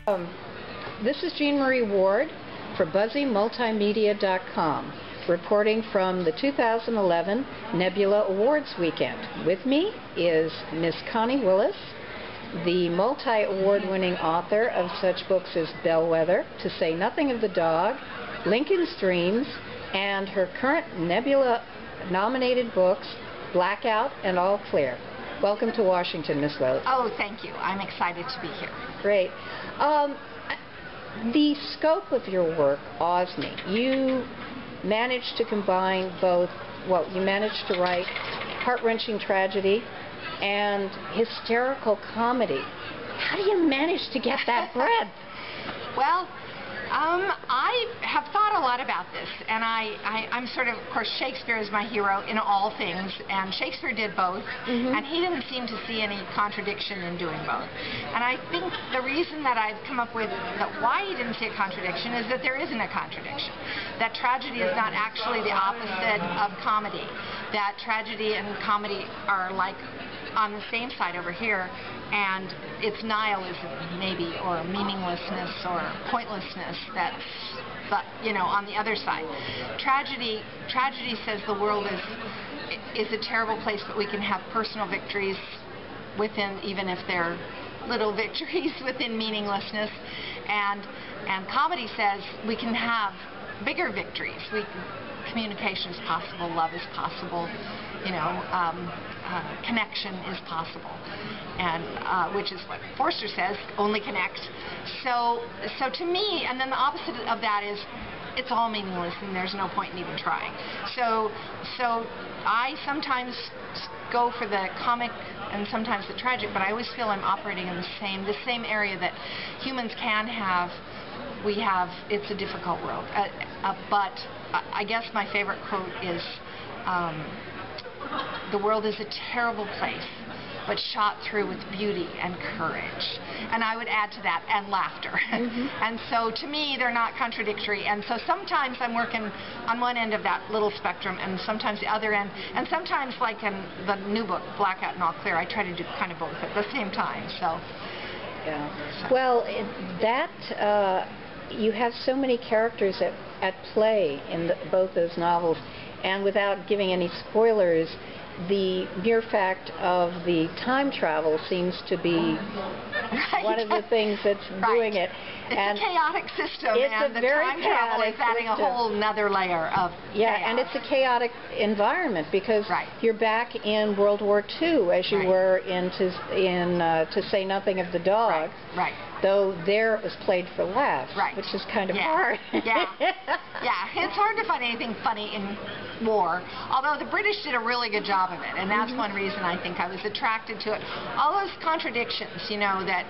Um, this is Jean Marie Ward for BuzzyMultimedia.com, reporting from the 2011 Nebula Awards weekend. With me is Miss Connie Willis, the multi-award-winning author of such books as Bellwether, To Say Nothing of the Dog, Lincoln's Dreams, and her current Nebula-nominated books, Blackout and All Clear. Welcome to Washington, Miss Willis. Oh, thank you. I'm excited to be here. Great. The scope of your work awes me. You managed to combine both, well, you managed to write heart-wrenching tragedy and hysterical comedy. How do you manage to get that breadth? Well, I have thought a lot about this, and I'm sort of course, Shakespeare is my hero in all things, and Shakespeare did both, and he didn't seem to see any contradiction in doing both. And I think the reason that I've come up with that why he didn't see a contradiction is that there isn't a contradiction. That tragedy is not actually the opposite of comedy. That tragedy and comedy are like on the same side over here, and it's nihilism maybe, or meaninglessness or pointlessness that's on the other side. Tragedy says the world is a terrible place, but we can have personal victories within, even if they're little victories within meaninglessness, and comedy says we can have bigger victories. Communication is possible, love is possible, connection is possible, and which is what Forster says, only connect. So to me, and then the opposite of that is it's all meaningless and there's no point in even trying. So I sometimes go for the comic and sometimes the tragic, but I always feel I'm operating in the same area that humans can have. It's a difficult world, but I guess my favorite quote is, the world is a terrible place, but shot through with beauty and courage. And I would add to that, and laughter. And so to me, they're not contradictory. And so sometimes I'm working on one end of that little spectrum, and sometimes the other end. And sometimes, like in the new book, Blackout and All Clear, I try to do kind of both at the same time. So. Yeah. Well, you have so many characters at play in both those novels, and without giving any spoilers, the mere fact of the time travel seems to be one of the things that's doing it. It's a chaotic system, and the time travel is adding a whole nother layer of chaos. And it's a chaotic environment because you're back in World War II as you were in To Say Nothing of the Dog. Though there it was played for laughs, which is kind of hard. It's hard to find anything funny in war, although the British did a really good job of it, and that's one reason I think I was attracted to it. All those contradictions, that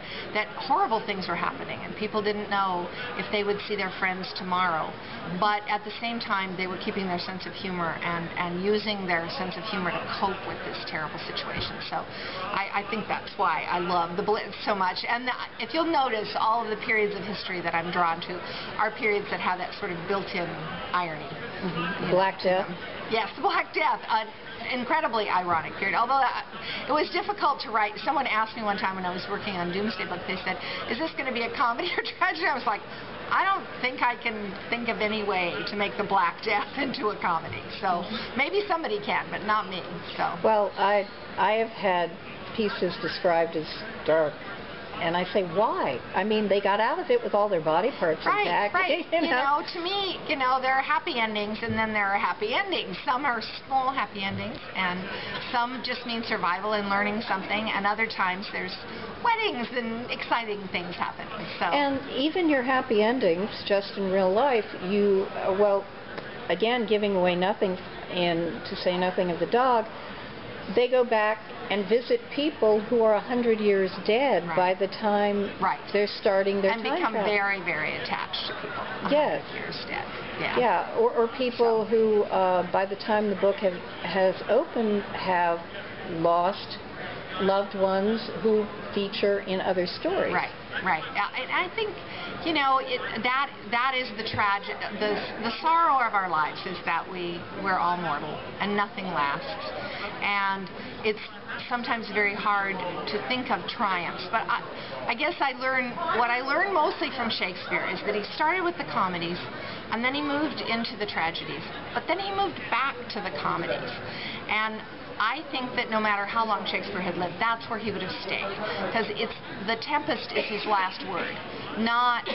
horrible things were happening, and people didn't know if they would see their friends tomorrow, but at the same time they were keeping their sense of humor and using their sense of humor to cope with this terrible situation. So I think that's why I love the Blitz so much. And if you'll notice, all of the periods of history that I'm drawn to are periods that have that sort of built-in irony. Black Death? Yes, Black Death. An incredibly ironic period. Although it was difficult to write. Someone asked me one time when I was working on Doomsday Book, they said, is this going to be a comedy or tragedy? I was like, I don't think I can think of any way to make the Black Death into a comedy. So maybe somebody can, but not me. So. Well, I have had pieces described as dark. And I say, why? I mean, they got out of it with all their body parts intact. To me, there are happy endings, and then there are happy endings. Some are small happy endings, and some just mean survival and learning something, and other times there's weddings and exciting things happen. So. And even your happy endings, just in real life, again, giving away nothing in To Say Nothing of the Dog, they go back and visit people who are 100 years dead by the time they're starting their time travel. And become very, very attached to people 100 years dead. Or people who, by the time the book has opened, have lost loved ones who feature in other stories. Right. And I think, that is the sorrow of our lives is that we're all mortal and nothing lasts. And it's sometimes very hard to think of triumphs. But I guess what I learned mostly from Shakespeare is that he started with the comedies and then he moved into the tragedies. But then he moved back to the comedies. And I think that no matter how long Shakespeare had lived, that's where he would have stayed. Because The Tempest is his last word. Not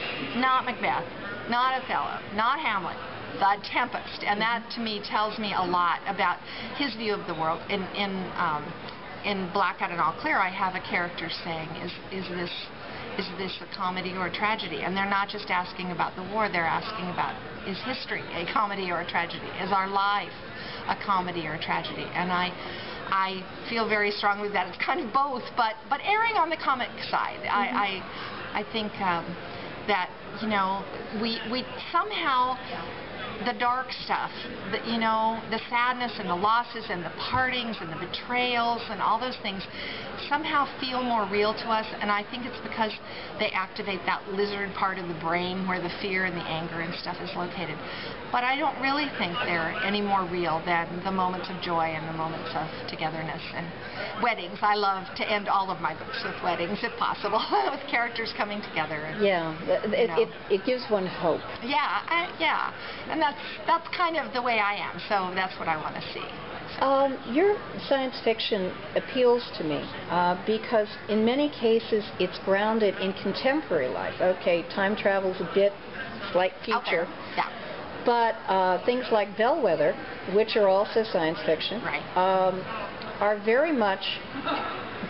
Macbeth, not Othello, not Hamlet. The Tempest. And that, to me, tells me a lot about his view of the world. In Blackout and All Clear, I have a character saying, is this a comedy or a tragedy? And they're not just asking about the war, they're asking about, is history a comedy or a tragedy? Is our life a comedy or a tragedy? And I feel very strongly that it's kind of both, but erring on the comic side. I think that, we somehow, the dark stuff, the sadness and the losses and the partings and the betrayals and all those things somehow feel more real to us, and I think it's because they activate that lizard part of the brain where the fear and the anger and stuff is located. But I don't really think they're any more real than the moments of joy and the moments of togetherness and weddings. I love to end all of my books with weddings, if possible, with characters coming together. And, it gives one hope. Yeah, and that's kind of the way I am, so that's what I want to see. Your science fiction appeals to me because in many cases it's grounded in contemporary life. Okay, time travel's a bit like future. Yeah. But things like Bellwether, which are also science fiction, right, are very much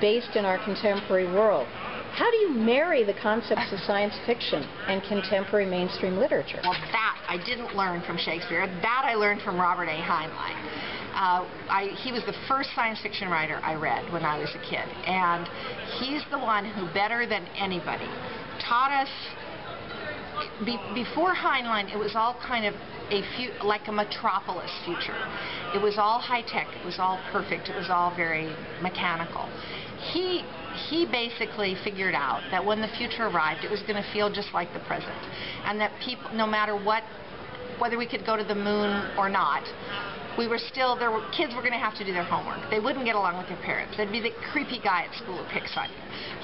based in our contemporary world. How do you marry the concepts of science fiction and contemporary mainstream literature? Well, that I didn't learn from Shakespeare. That I learned from Robert A. Heinlein. He was the first science fiction writer I read when I was a kid. And he's the one who, better than anybody, taught us. Before Heinlein, it was all kind of like a metropolis future. It was all high-tech. It was all perfect. It was all very mechanical. He basically figured out that when the future arrived, it was going to feel just like the present. And that people, no matter whether we could go to the moon or not, kids were going to have to do their homework. They wouldn't get along with their parents. There'd be the creepy guy at school who picks on you.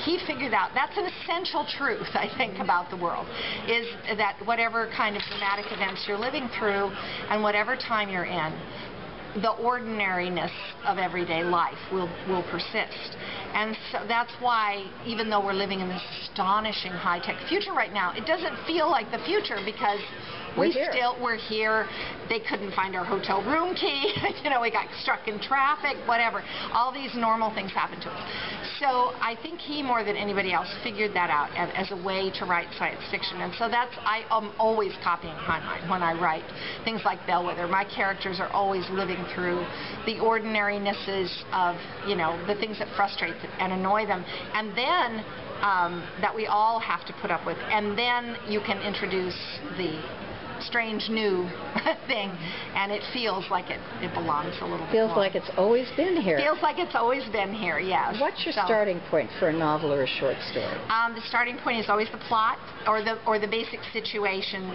He figured out that's an essential truth, I think, about the world, is that whatever kind of dramatic events you're living through and whatever time you're in, the ordinariness of everyday life will persist. And so that's why, even though we're living in this astonishing high-tech future right now, it doesn't feel like the future because we're here. They couldn't find our hotel room key. We got stuck in traffic, whatever. All these normal things happen to us. So I think he, more than anybody else, figured that out as a way to write science fiction. And so I am always copying Heinlein when I write things like Bellwether. My characters are always living through the ordinarinesses of, the things that frustrate them and annoy them. And then that we all have to put up with. And then you can introduce the strange new thing, and it feels like it belongs a little bit Feels more. like it's always been here. Feels like it's always been here, yes. What's your starting point for a novel or a short story? The starting point is always the plot or the basic situation.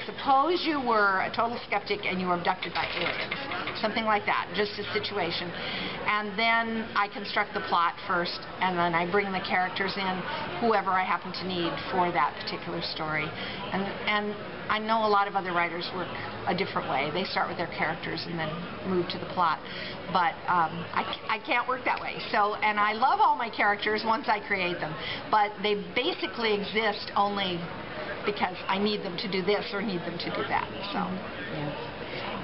Suppose you were a total skeptic and you were abducted by aliens. Something like that, just a situation. And then I construct the plot first, and then I bring the characters in, whoever I happen to need for that particular story. And I know a lot of other writers work a different way. They start with their characters and then move to the plot. But I can't work that way. And I love all my characters once I create them. But they basically exist only because I need them to do this or need them to do that. So. Yeah.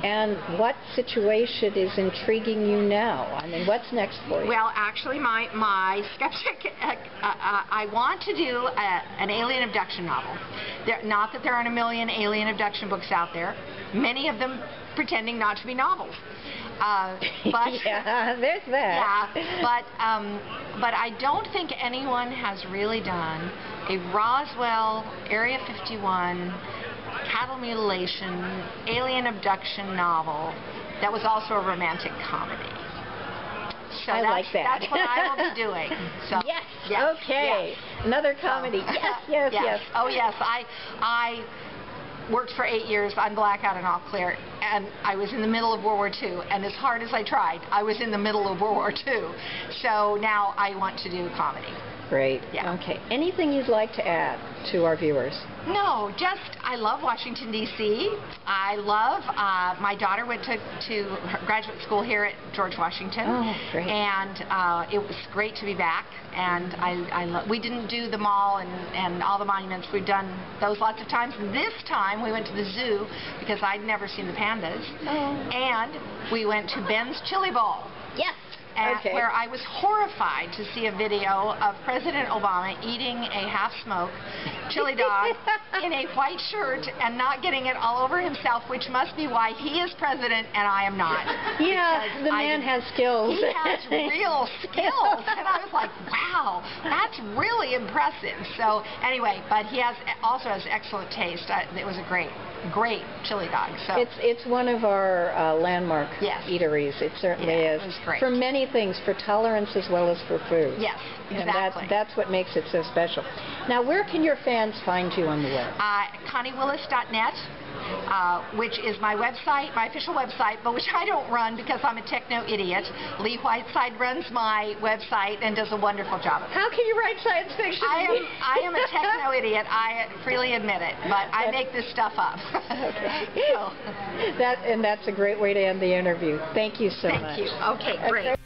And what situation is intriguing you now? I mean, what's next for you? Well, actually, my skeptic, I want to do an alien abduction novel. Not that there aren't a million alien abduction books out there, many of them pretending not to be novels. But yeah, there's that. Yeah, but I don't think anyone has really done a Roswell, Area 51, cattle mutilation, alien abduction novel that was also a romantic comedy. So I like that. That's what I will be doing. So, yes. yes. Okay. Yes. Another comedy. So, Yes, yes. Oh, yes. I worked for 8 years on Blackout and All Clear, and I was in the middle of World War II, and as hard as I tried, I was in the middle of World War II. So now I want to do comedy. Great. Yeah. Okay. Anything you'd like to add to our viewers? No, just I love Washington, D.C. I love, my daughter went to graduate school here at George Washington. Oh, great. And it was great to be back. And we didn't do the mall and all the monuments. We've done those lots of times. And this time we went to the zoo because I'd never seen the pandas. Oh. And we went to Ben's Chili Bowl. Yes. Okay. Where I was horrified to see a video of President Obama eating a half-smoked chili dog in a white shirt and not getting it all over himself, which must be why he is president and I am not. Yeah, the man has skills. He has real skills. And I was like, wow, that's really impressive. So anyway, but he also has excellent taste. It was a great chili dog. So it's one of our landmark eateries. It certainly is. It was great. For many things, for tolerance as well as for food. Yes, exactly. And that's what makes it so special. Now, where can your fans find you on the web? ConnieWillis.net. Which is my website, my official website, but which I don't run because I'm a techno idiot. Lee Whiteside runs my website and does a wonderful job of it. How can you write science fiction? I am a techno idiot. I freely admit it, but I make this stuff up. Okay. So. That's a great way to end the interview. Thank you so much. Thank you. Okay, great.